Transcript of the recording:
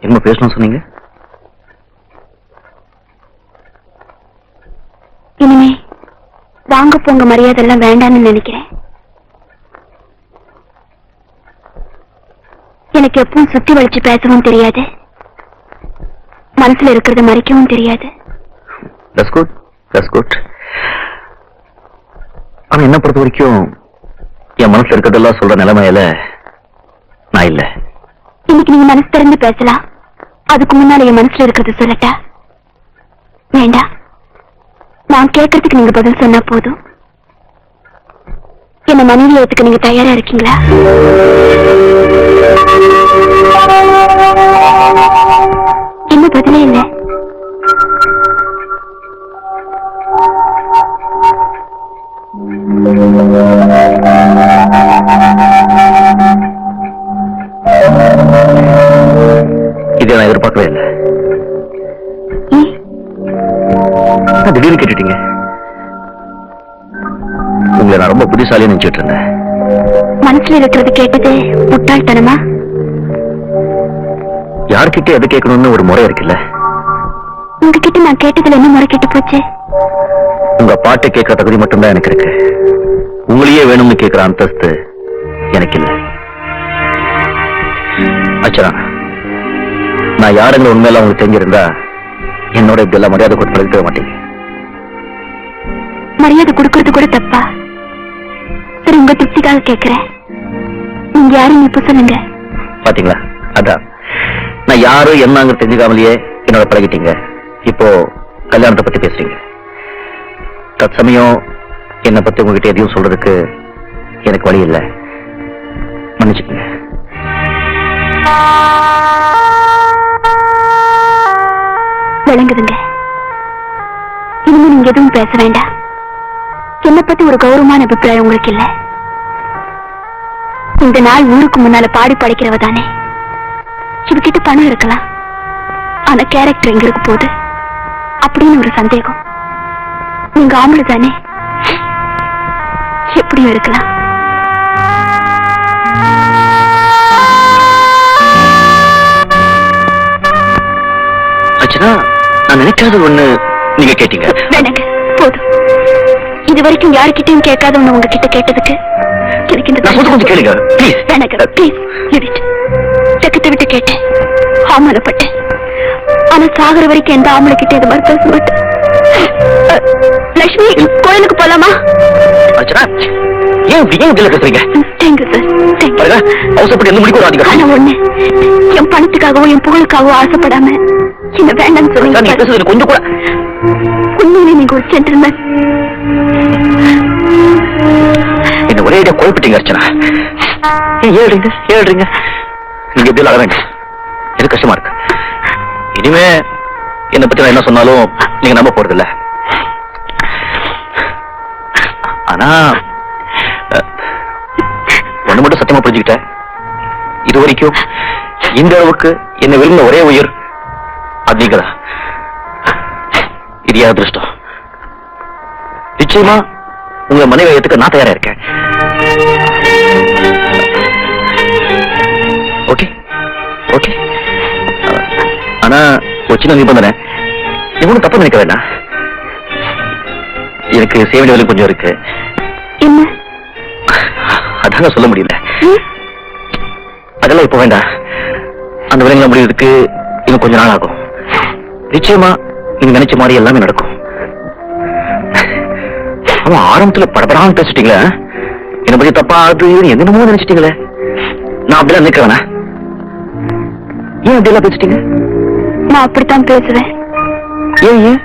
என்ன பேசணும் சொன்னீங்க? இனிமே வாங்க போங்க மரியாதை எல்லாம் வேண்டாம்னு நினைக்கிறேன். எனக்கு எப்பவும் சுத்தி வலிச்சு பேசவும் தெரியாது, மனசுல இருக்கிறத மறைக்கவும் தெரியாது. That's good. That's good. ஆனா என்ன பொறுத்த வரைக்கும் என் மனசுல இருக்கிறதெல்லாம் சொல்ற நிலைமையில நான் இல்ல. இன்னைக்கு நீங்க மனசு திறந்து பேசலாம். அதுக்கு முன்னால என் மனசுல இருக்கிறது சொல்லட்டா? வேண்டாம், நான் கேட்கறதுக்கு நீங்க பதில் சொன்னா போதும். என்ன மனைவி ஏத்துக்க நீங்க தயாரா இருக்கீங்களா? இன்னும் பதிலே இல்லை. இதை நான் எதிர்பார்க்கவே இல்லை. திடீர்னு கேட்டுட்டீங்க. உங்களை நான் ரொம்ப புத்திசாலியா நினைச்சிட்டு இருந்தேன். மனசுல இருக்கிறது கேட்டது முட்டாள்தனமா? யார்கிட்ட எதை கேட்கணும்னு ஒரு முறை இருக்குல்ல. உங்ககிட்ட நான் கேட்டதுல என்ன முறை கேட்டு போச்சு? உங்க பாட்டு கேட்கிற தகுதி மட்டும்தான் எனக்கு இருக்கு. உங்களையே வேணும்னு கேட்கிற அந்தஸ்து எனக்கு இல்லை. அச்சரா, நான் யாருங்கிற உண்மையில உங்களுக்கு தெரிஞ்சிருந்தா என்னோட இப்படியெல்லாம் மரியாதை கொடுத்து பழகிக்க மாட்டீங்க. மரியாதை கொடுக்கறது கூட தப்பா? சரி, உங்க திருப்திக்காக கேட்கிறேன். நீங்க யாரும் இப்ப சொல்லுங்க. பாத்தீங்களா, அதான் நான் யாரும் என்னங்க தெரிஞ்சுக்காமலேயே என்னோட பழகிட்டீங்க. இப்போ கல்யாணத்தை பத்தி பேசுறீங்க. தற்சமயம் என்னை பத்தி உங்ககிட்ட எதையும் சொல்றதுக்கு எனக்கு வழி இல்லை. மன்னிச்சுக்கங்க. விளங்குதுங்க. இனிமே நீங்க எதுவும் பேச வேண்டாம். என்னை பத்தி ஒரு கௌரவமான அபிப்பிராயம் உங்களுக்கு இல்ல. இந்த நாள் ஊருக்கு முன்னால பாடி படிக்கிறவ தானே. இவகிட்ட பணம் இருக்கலாம், ஆனா கேரக்டர் எங்க இருக்கு போகுது அப்படின்னு ஒரு சந்தேகம். நீங்க ஆம்பளை தானே, எப்படியும் இருக்கலாம். அச்சனா, நான் நினைக்காத ஒண்ணு நீங்க கேட்டீங்க. வேணாங்க, போதும். இது வரைக்கும் யாருக்கிட்டையும் கேட்காத ஒண்ணு உங்ககிட்ட கேட்டதுக்கு எனக்கு இந்த கொஞ்சம் கேளுங்க ப்ளீஸ். வேணாங்க, ப்ளீஸ். செக்கத்தை விட்டு கேட்டேன், ஆமலப்பட்டேன். ஆனா சாகர வரைக்கும் எந்த ஆம்பளை கிட்ட இது மாதிரி பேச மாட்டேன். லட்சுமி, கோயிலுக்கு போலாமா? அச்சனா, ஏன் பேசுறீங்க? Thank you sir, thank you. அவசரப்பட்டு என்ன முடிக்க வராதீங்க. ஆனா ஒண்ணு, என் பணத்துக்காகவோ என் புகழுக்காகவோ ஆசைப்படாம என்ன வேண்டாம்னு சொல்லுங்க. கொஞ்சம் கூட உண்மையிலே நீங்க ஒரு ஜென்டில்மேன். என்ன ஒரே ஐடியா குழப்பிட்டீங்க அர்ச்சனா. ஏழுறீங்க நீங்க எப்படி அழ வேண்டாம். எனக்கு கஷ்டமா இருக்கு. இனிமே என்னை பத்தி நான் என்ன சொன்னாலும் நீங்க நம்ப போறது இல்ல. ஆனா ஒண்ணு மட்டும் சத்தியமா புரிஞ்சுக்கிட்டேன். இது வரைக்கும் இந்த அளவுக்கு என்ன விரும்பின ஒரே உயிர் அது நீங்கதான். இது அதிர்ஷ்டம். நிச்சயமா உங்க மனைவி ஏத்துக்க நான் தயாரா இருக்கேன். Okay okay. ஆனா ஒரு சின்ன நிபந்தனை. இவனும் தப்பு நினைக்க வேண்டாம். எனக்கு செய்ய வேண்டிய வேலை கொஞ்சம் இருக்கு. என்ன? அதான் சொல்ல முடியல. அதெல்லாம் இப்ப வேண்டாம். அந்த வேலைகளை முடியறதுக்கு இன்னும் கொஞ்ச நாள் ஆகும். நிச்சயமா நீங்க நினைச்ச மாதிரி எல்லாமே நடக்கும். அவன் ஆரம்பத்துல படப்படாம பேசிட்டீங்களே, என்ன பத்தி தப்பா அது என்னென்னமோ நினைச்சிட்டீங்களே. நான் அப்படிலாம் நினைக்க வேணா. ஏன் அப்படியெல்லாம் பேசிட்டீங்க? நான் அப்படித்தான் பேசுவேன். ஏன்